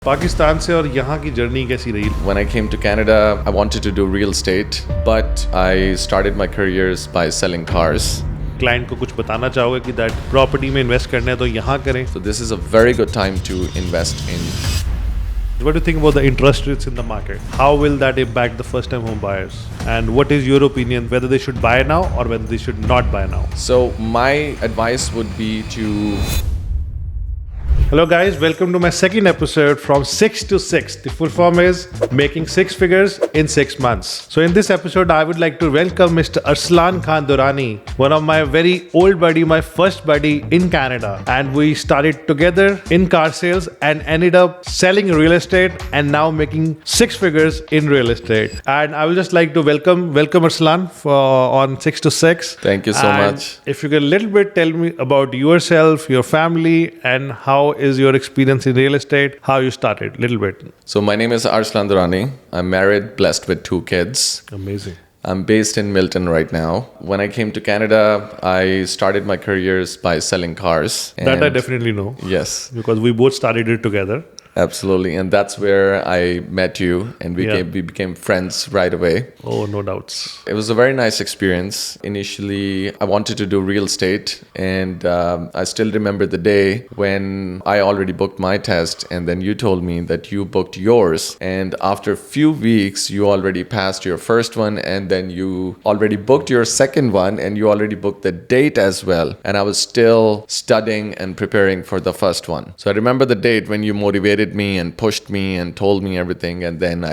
पाकिस्तान से और यहाँ की जर्नी कैसी रही? When I came to Canada, I wanted to do real estate, but I started my careers by selling cars. Client को कुछ बताना चाहोगे कि दैट प्रॉपर्टी में इन्वेस्ट करना है तो यहाँ करें? So this is a very good time to invest in. What do you think about the interest rates in the market? How will that impact the first time home buyers? And what is your opinion whether they should buy now or whether they should not buy now? So my advice would be to... Hello guys, welcome to my second episode from 6 to 6. The full form is making six figures in 6 months. So in this episode, I would like to welcome Mr. Arsalan Khan Durrani, one of my very old buddy, my first buddy in Canada. And we started together in car sales and ended up selling real estate and now making 6 figures in real estate. And I would just like to welcome Arsalan on 6 to 6. Thank you so much. If you can a little bit tell me about yourself, your family, and how is your experience in real estate, how you started, little bit. So my name is Arsalan Durrani. I'm married, blessed with 2 kids. Amazing. I'm based in Milton right now. When I came to Canada, I started my careers by selling cars. That I definitely know. Yes. Because we both started it together. Absolutely. And that's where I met you and we became friends right away. Oh, no doubts. It was a very nice experience. Initially, I wanted to do real estate and I still remember the day when I already booked my test and then you told me that you booked yours. And after a few weeks, you already passed your first one and then you already booked your second one and you already booked the date as well. And I was still studying and preparing for the first one. So I remember the date when you motivated me and pushed me and told me everything, and then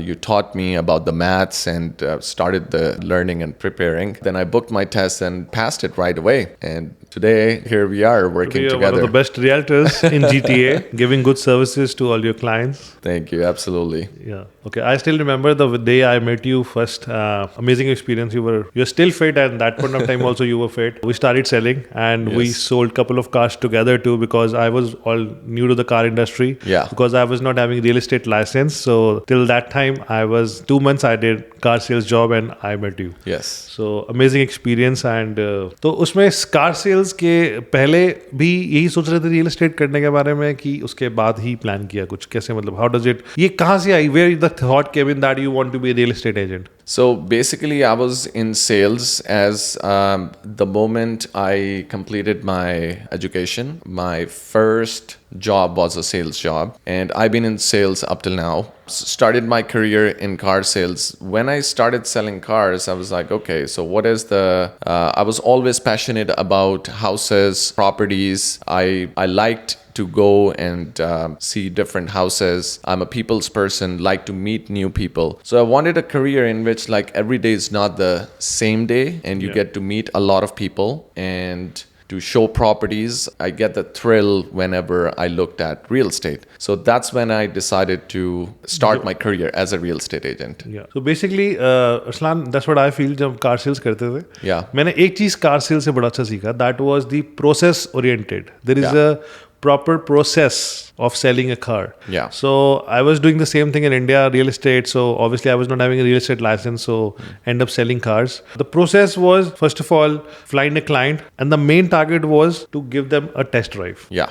you taught me about the maths and started the learning and preparing. Then I booked my test and passed it right away, and today here we are working together. One of the best realtors in GTA, giving good services to all your clients. Thank you, absolutely. Yeah. Okay. I still remember the day I met you first. Amazing experience. You're still fit, and that point of time also you were fit. We started selling, and we sold a couple of cars together too because I was all new to the car industry. Yeah. Because I was not having real estate license. So till that time, I was 2 months I did car sales job and I met you. Yes. So amazing experience and तो उसमें car sales के पहले भी यही सोच रहे थे real estate करने के बारे में कि उसके बाद ही plan किया कुछ कैसे मतलब how does it ये कहाँ से आई where the thought came in that you want to be a real estate agent? So basically, I was in sales as the moment I completed my education. My first job was a sales job, and I've been in sales up till now. Started my career in car sales. When I started selling cars, I was like, okay, so what is the... I was always passionate about houses, properties. I liked to go and see different houses. I'm a people's person, like to meet new people. So I wanted a career in which like every day is not the same day and you get to meet a lot of people and to show properties. I get the thrill whenever I looked at real estate. So that's when I decided to start my career as a real estate agent. Yeah. So basically, Arslan, that's what I feel जब car sales करते थे. Yeah. मैंने एक चीज car sales से बड़ा अच्छा सीखा. That was the process oriented. There is a proper process of selling a car. Yeah. So I was doing the same thing in India, real estate. So obviously I was not having a real estate license. So end up selling cars. The process was, first of all, flying a client. And the main target was to give them a test drive. Yeah.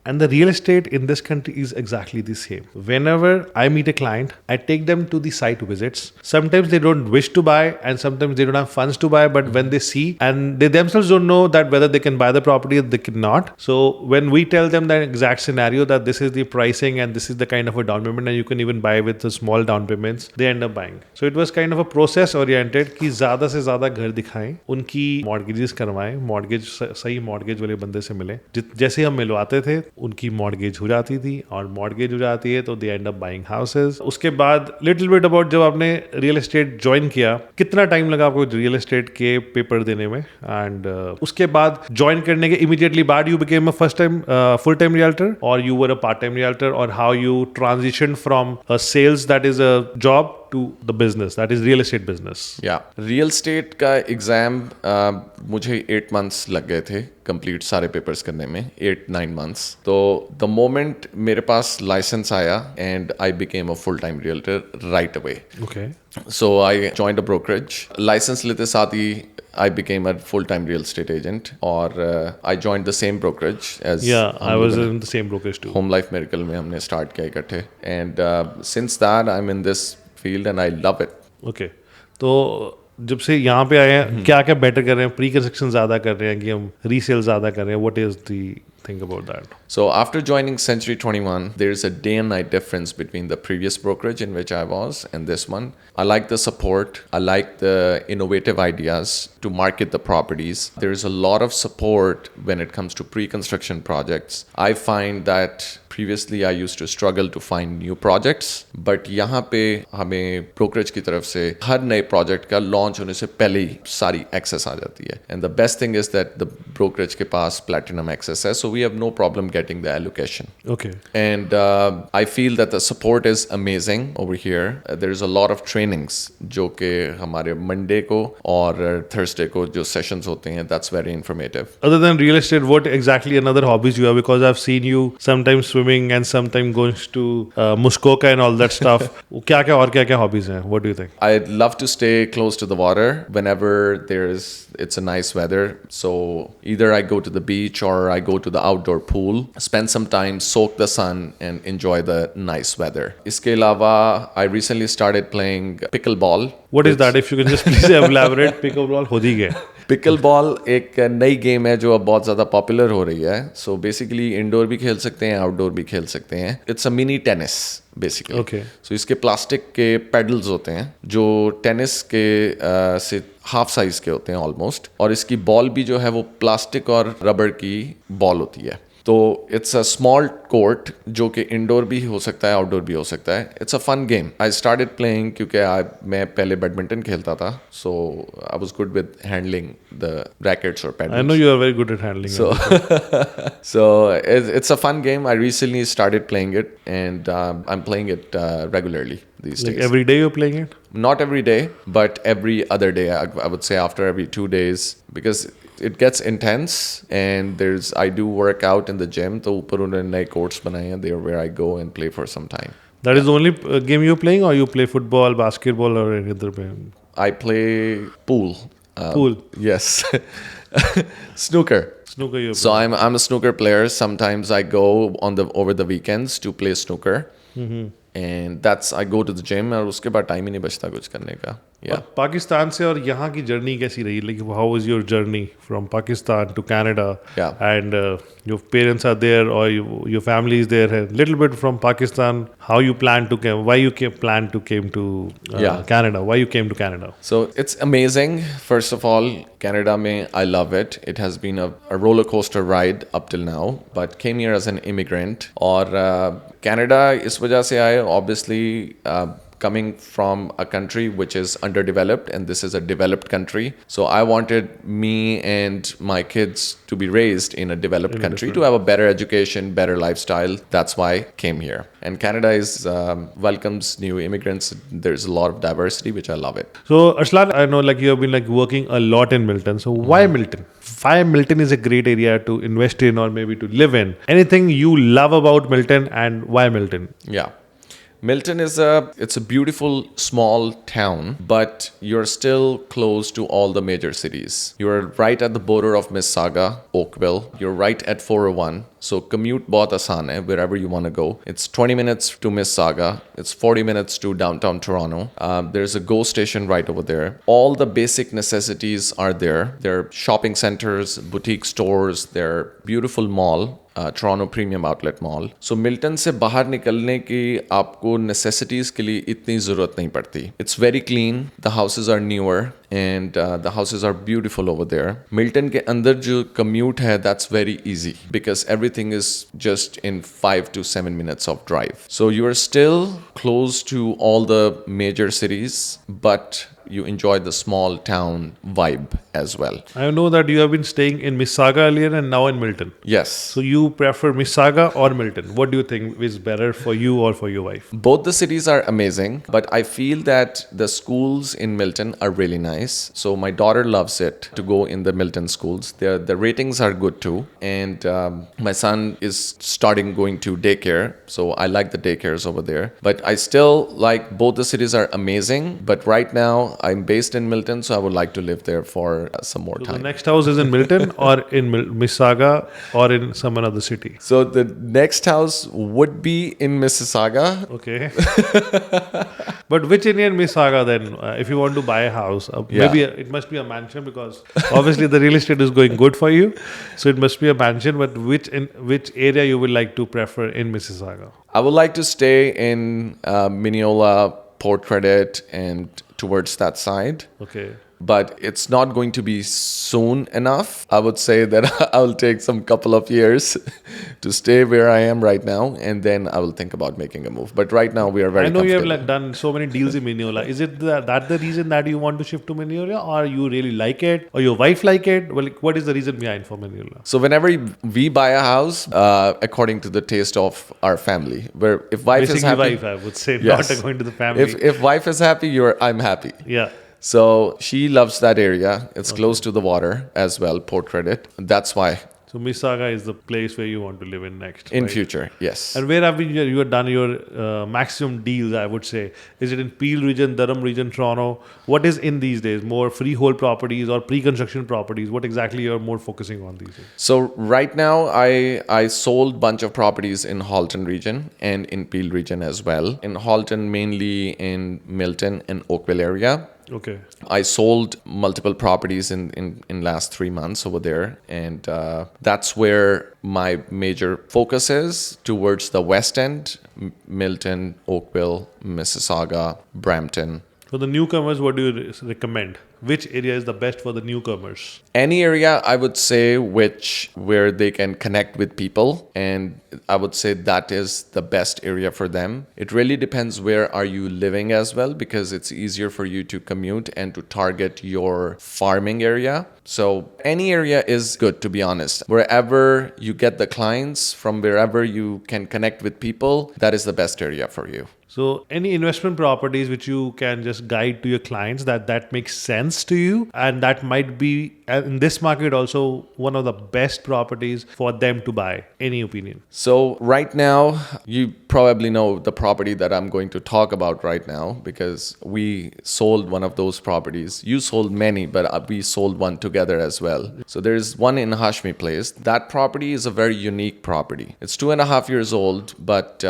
And the real estate in this country is exactly the same. Whenever I meet a client, I take them to the site visits. Sometimes they don't wish to buy and sometimes they don't have funds to buy. But when they see and they themselves don't know that whether they can buy the property or they cannot. So when we tell them the exact scenario that this is the pricing and this is the kind of a down payment and you can even buy with the small down payments, they end up buying. So it was kind of a process oriented कि ज़्यादा से ज़्यादा घर दिखाएं, उनकी mortgages करवाएं, mortgage सही mortgage वाले बंदे से मिले. जैसे हम मिलवाते थे उनकी मॉर्गेज हो जाती थी और मॉर्गेज हो जाती है तो दे एंड अप बाइंग हाउसेस. उसके बाद लिटिल बिट अबाउट जब आपने रियल एस्टेट ज्वाइन किया, कितना टाइम लगा आपको रियल एस्टेट के पेपर देने में एंड उसके बाद ज्वाइन करने के इमीडिएटली बाद you became a first time full time realtor और you were a part time realtor और how you transition from a sales that is a job to the business, that is real estate business? Yeah, real estate का exam मुझे 8 months लग गए थे complete सारे papers करने में, 8-9 months. तो द मोमेंट मेरे पास लाइसेंस आया and I became a full time realtor right away. Okay. So I joined a brokerage. Licence लेते साथ ही I became a full-time real estate agent, or I joined the same brokerage as Yeah, I was in the same brokerage too. Home Life Miracle में हमने start किया इकट्ठे, and since that I'm in this field and I love it. Okay. तो जब से यहाँ पे आए हैं क्या क्या बेटर कर रहे हैं? प्री कंस्ट्रक्शन ज़्यादा कर रहे हैं कि हम रीसेल ज़्यादा कर रहे हैं? What is the thing about that? So after joining Century 21, there's a day and night difference between the previous brokerage in which I was and this one. I like the support. I like the innovative ideas to market the properties. There's a lot of support when it comes to pre-construction projects. I find that previously I used to struggle to find new projects, but यहाँ पे हमें brokerage की तरफ से हर नए project का launch होने से पहले ही सारी access आ जाती है. And the best thing is that the brokerage के पास platinum access है, so we have no problem getting the allocation. Okay. And I feel that the support is amazing over here. There's a lot of trainings जो कि हमारे Monday को और Thursday को जो sessions होते हैं, that's very informative. Other than real estate, what exactly another hobbies you have? Because I've seen you sometimes swimming and sometimes going to Muskoka and all that stuff. क्या क्या और क्या क्या hobbies हैं? What do you think? I'd love to stay close to the water whenever it's a nice weather. So either I go to the beach or I go to the outdoor pool, spend some time, soak the sun and enjoy the nice weather. इसके अलावा I recently started playing pickleball. What is that? If you can just please elaborate. Pickleball हो ही गया. Pickleball एक नई game है जो अब बहुत ज़्यादा पॉपुलर हो रही है. सो बेसिकली इंडोर भी खेल सकते हैं, आउटडोर भी खेल सकते हैं. It's a mini tennis basically. Okay. सो इसके प्लास्टिक के पेडल्स होते हैं जो टेनिस के से हाफ साइज के होते हैं ऑलमोस्ट, और इसकी बॉल भी जो है वो प्लास्टिक और रबर की बॉल होती है. तो इट्स अ स्मॉल कोर्ट जो कि इंडोर भी हो सकता है, आउटडोर भी हो सकता है. It's a fun game. I started playing क्योंकि मैं पहले बैडमिंटन खेलता था, so I was good with handling the rackets और paddles. I know you are very good at handling it. So it's a fun game. I recently started playing it, and I'm playing it regularly these Like days. every day you're playing it? Not every day, but every other day. I would say after every 2 days, because it gets intense, and I do work out in the gym. तो ऊपर उन्होंने नए courts बनाए हैं there where I go and play for some time. That is the only game you're playing, or you play football, basketball, or any other game? I play pool. Pool. Yes. Snooker. Snooker you're So I'm a snooker player. Sometimes I go over the weekends to play snooker. And I go to the gym और उसके बाद time ही नहीं बचता कुछ करने का. Yeah. Pakistan से और यहाँ की जर्नी कैसी रही? Like how was your journey from Pakistan to Canada? Yeah. And your parents are there, or your family is there. A little bit from Pakistan, how you plan to came? Why you plan to came to Canada? Why you came to Canada? So it's amazing. First of all, Canada में I love it. It has been a roller coaster ride up till now. But came here as an immigrant. और Canada इस वजह से आए, obviously. Coming from a country which is underdeveloped, and this is a developed country. So I wanted me and my kids to be raised in a developed country to have a better education, better lifestyle. That's why I came here. And Canada welcomes new immigrants. There's a lot of diversity, which I love it. So Arsalan, I know like you have been like working a lot in Milton. So why Milton? Why Milton is a great area to invest in or maybe to live in? Anything you love about Milton, and why Milton? Yeah. Milton it's a beautiful small town, but you're still close to all the major cities. You're right at the border of Mississauga, Oakville. You're right at 401. So commute बहुत आसान है wherever you want to go. It's 20 minutes to Mississauga. It's 40 minutes to downtown Toronto. There's a GO station right over there. All the basic necessities are there. There are shopping centers, boutique stores, there are beautiful mall. Toronto Premium Outlet Mall. So Milton से बाहर निकलने की आपको necessities के लिए इतनी ज़रूरत नहीं पड़ती. It's very clean. The houses are newer and the houses are beautiful over there. Milton के अंदर जो commute है, that's very easy because everything is just in 5 to 7 minutes of drive. So you are still close to all the major cities, but you enjoy the small town vibe as well. I know that you have been staying in Mississauga earlier and now in Milton. Yes. So you prefer Mississauga or Milton? What do you think is better for you or for your wife? Both the cities are amazing, but I feel that the schools in Milton are really nice. So my daughter loves it to go in the Milton schools. The ratings are good too. And my son is starting going to daycare. So I like the daycares over there. But I still like both the cities are amazing. But right now I'm based in Milton, so I would like to live there for some more The time. next house is in Milton or in Mississauga or in some another city. So the next house would be in Mississauga. Okay. But which area in Mississauga then? If you want to buy a house, Yeah. maybe it must be a mansion because obviously the real estate is going good for you. So it must be a mansion. But which area you would like to prefer in Mississauga? I would like to stay in Mineola, Port Credit, and towards that side. Okay. But it's not going to be soon enough. I would say that I'll take some couple of years to stay where I am right now, and then I will think about making a move. But right now we are very I know you have comfortable. done so many deals in Mineola. Is it that the reason that you want to shift to Mineola, or you really like it, or your wife like it? Well, what is the reason behind for Mineola? So whenever we buy a house, according to the taste of our family, where if wife is Basically, happy, wife, I would say, Yes. not going to the family. if wife is happy, I'm happy. Yeah. So she loves that area. It's close to the water as well, Port Credit. That's why So Mississauga is the place where you want to live in next. in right? future, yes. And where have you have done your maximum deals, I would say? Is it in Peel region, Durham region, Toronto? What is in these days? More freehold properties or pre-construction properties? What exactly you're more focusing on these days? So right now, I sold bunch of properties in Halton region and in Peel region as well. In Halton, mainly in Milton and Oakville area. Okay. I sold multiple properties in last 3 months over there, and that's where my major focus is towards the West End, Milton, Oakville, Mississauga, Brampton. For the newcomers, what do you recommend? Which area is the best for the newcomers? Any area, I would say, where they can connect with people, and I would say that is the best area for them. It really depends where are you living as well, because it's easier for you to commute and to target your farming area. So any area is good, to be honest. Wherever you get the clients, from wherever you can connect with people, that is the best area for you. So any investment properties which you can just guide to your clients that makes sense to you, and that might be in this market also one of the best properties for them to buy. Any opinion? So right now, you probably know the property that I'm going to talk about right now, because we sold one of those properties. You sold many, but we sold one together as well. So there's one in Hashmi Place. That property is a very unique property. It's 2.5 years old, but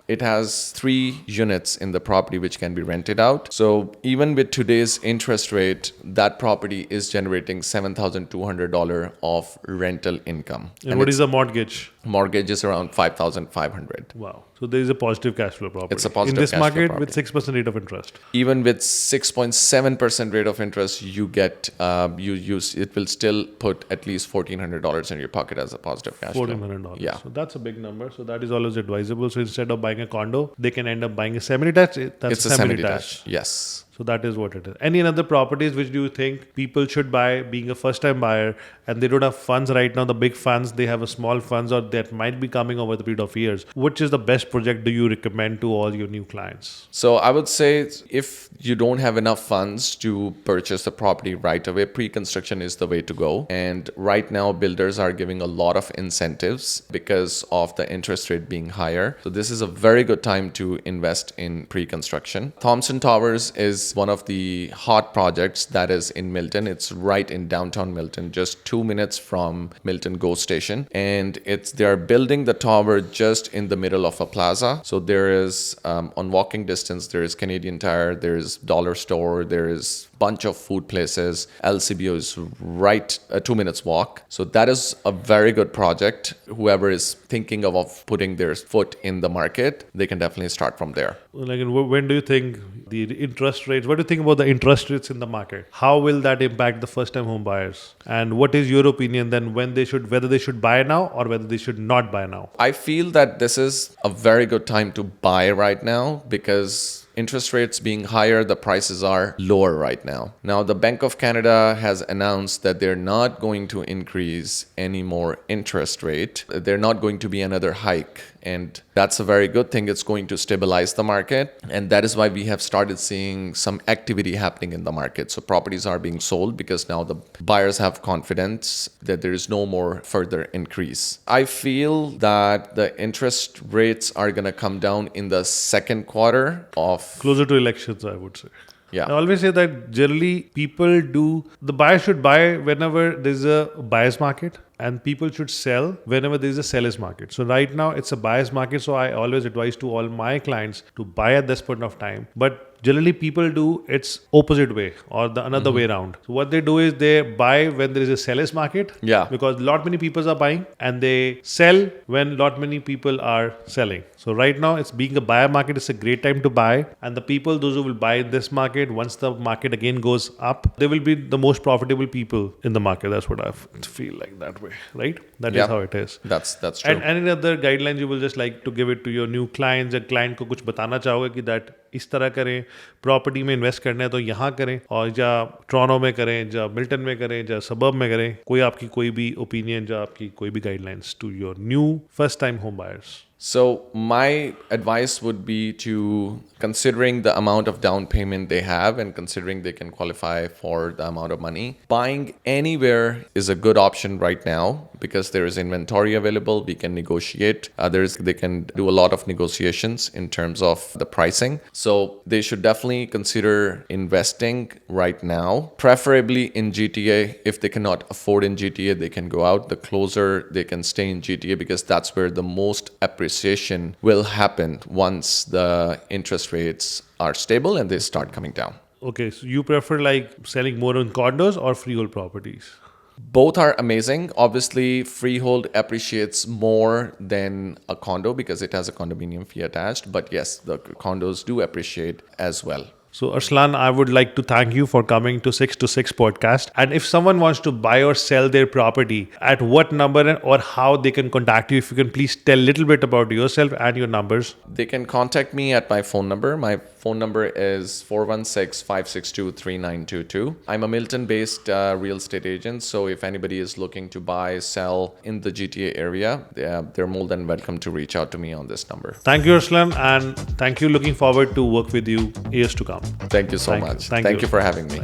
it has 3 units in the property which can be rented out. So even with today's interest rate, that property is generating $7,200 of rental income. And what is the mortgage? Mortgage is around $5,500. Wow. So there is a positive cash flow property. It's a positive in this cash flow market property. with 6% rate of interest. Even with 6.7% rate of interest, you get it will still put at least $1,400 in your pocket as a positive cash flow. $1,400. Yeah. So that's a big number. So that is always advisable. So instead of buying a condo, they can end up buying a semi-detached. That's It's a semi-detached. Yes. So that is what it is. Any other properties which do you think people should buy being a first time buyer and they don't have funds right now, the big funds, they have a small funds or that might be coming over the period of years. Which is the best project do you recommend to all your new clients? So I would say if you don't have enough funds to purchase the property right away, pre-construction is the way to go. And right now builders are giving a lot of incentives because of the interest rate being higher. So this is a very good time to invest in pre-construction. Thompson Towers is one of the hot projects that is in Milton. It's right in downtown Milton, just 2 minutes from Milton GO station. And they are building the tower just in the middle of a plaza. So there is, on walking distance, there is Canadian Tire, there is Dollar Store, there is bunch of food places. LCBO is right a 2 minutes walk. So that is a very good project. Whoever is thinking of putting their foot in the market, they can definitely start from there. Like, when do you think the interest rates, what do you think about the interest rates in the market? How will that impact the first time home buyers? And what is your opinion then whether they should buy now or whether they should not buy now? I feel that this is a very good time to buy right now because interest rates being higher, the prices are lower right now. Now, the Bank of Canada has announced that they're not going to increase any more interest rate. They're not going to be another hike. And that's a very good thing. It's going to stabilize the market. And that is why we have started seeing some activity happening in the market. So properties are being sold because now the buyers have confidence that there is no more further increase. I feel that the interest rates are going to come down in the second quarter of Closer to elections, I would say. Yeah. I always say that generally people the buyer should buy whenever there's a buyer's market, and people should sell whenever there's a seller's market. So right now it's a buyer's market. So I always advise to all my clients to buy at this point of time. But generally people do it's opposite way or the another way around. So what they do is they buy when there is a seller's market. Yeah. Because lot many people are buying, and they sell when lot many people are selling. So right now it's being a buyer market, it's a great time to buy. And the people, those who will buy in this market, once the market again goes up, they will be the most profitable people in the market. That's what I feel like that way, right? That is how it is. That's true. And any other guidelines you will just like to give it to your new clients, या client को कुछ बताना चाहोगे कि that इस तरह करें, property में इन्वेस्ट करना है तो यहाँ करें, और या टोरंटो में करें, या मिल्टन में करें, या सबर्ब में करें, कोई आपकी कोई भी ओपिनियन, या आपकी कोई भी guidelines to your new first time home buyers? So my advice would be to, considering the amount of down payment they have and considering they can qualify for the amount of money, buying anywhere is a good option right now because there is inventory available. We can negotiate. They can do a lot of negotiations in terms of the pricing. So they should definitely consider investing right now, preferably in GTA. If they cannot afford in GTA, they can go out. The closer they can stay in GTA, because that's where the most appreciation will happen once the interest rates are stable and they start coming down. Okay, so you prefer like selling more on condos or freehold properties? Both are amazing. Obviously, freehold appreciates more than a condo because it has a condominium fee attached. But yes, the condos do appreciate as well. So Arsalan, I would like to thank you for coming to 6 to 6 podcast. And if someone wants to buy or sell their property, at what number or how they can contact you, if you can please tell a little bit about yourself and your numbers. They can contact me at my phone number. My phone number is 416-562-3922. I'm a Milton-based real estate agent. So if anybody is looking to buy, sell in the GTA area, they're more than welcome to reach out to me on this number. Thank you, Arsalan, and thank you. Looking forward to work with you years to come. Thank you so much. Thank you for having me.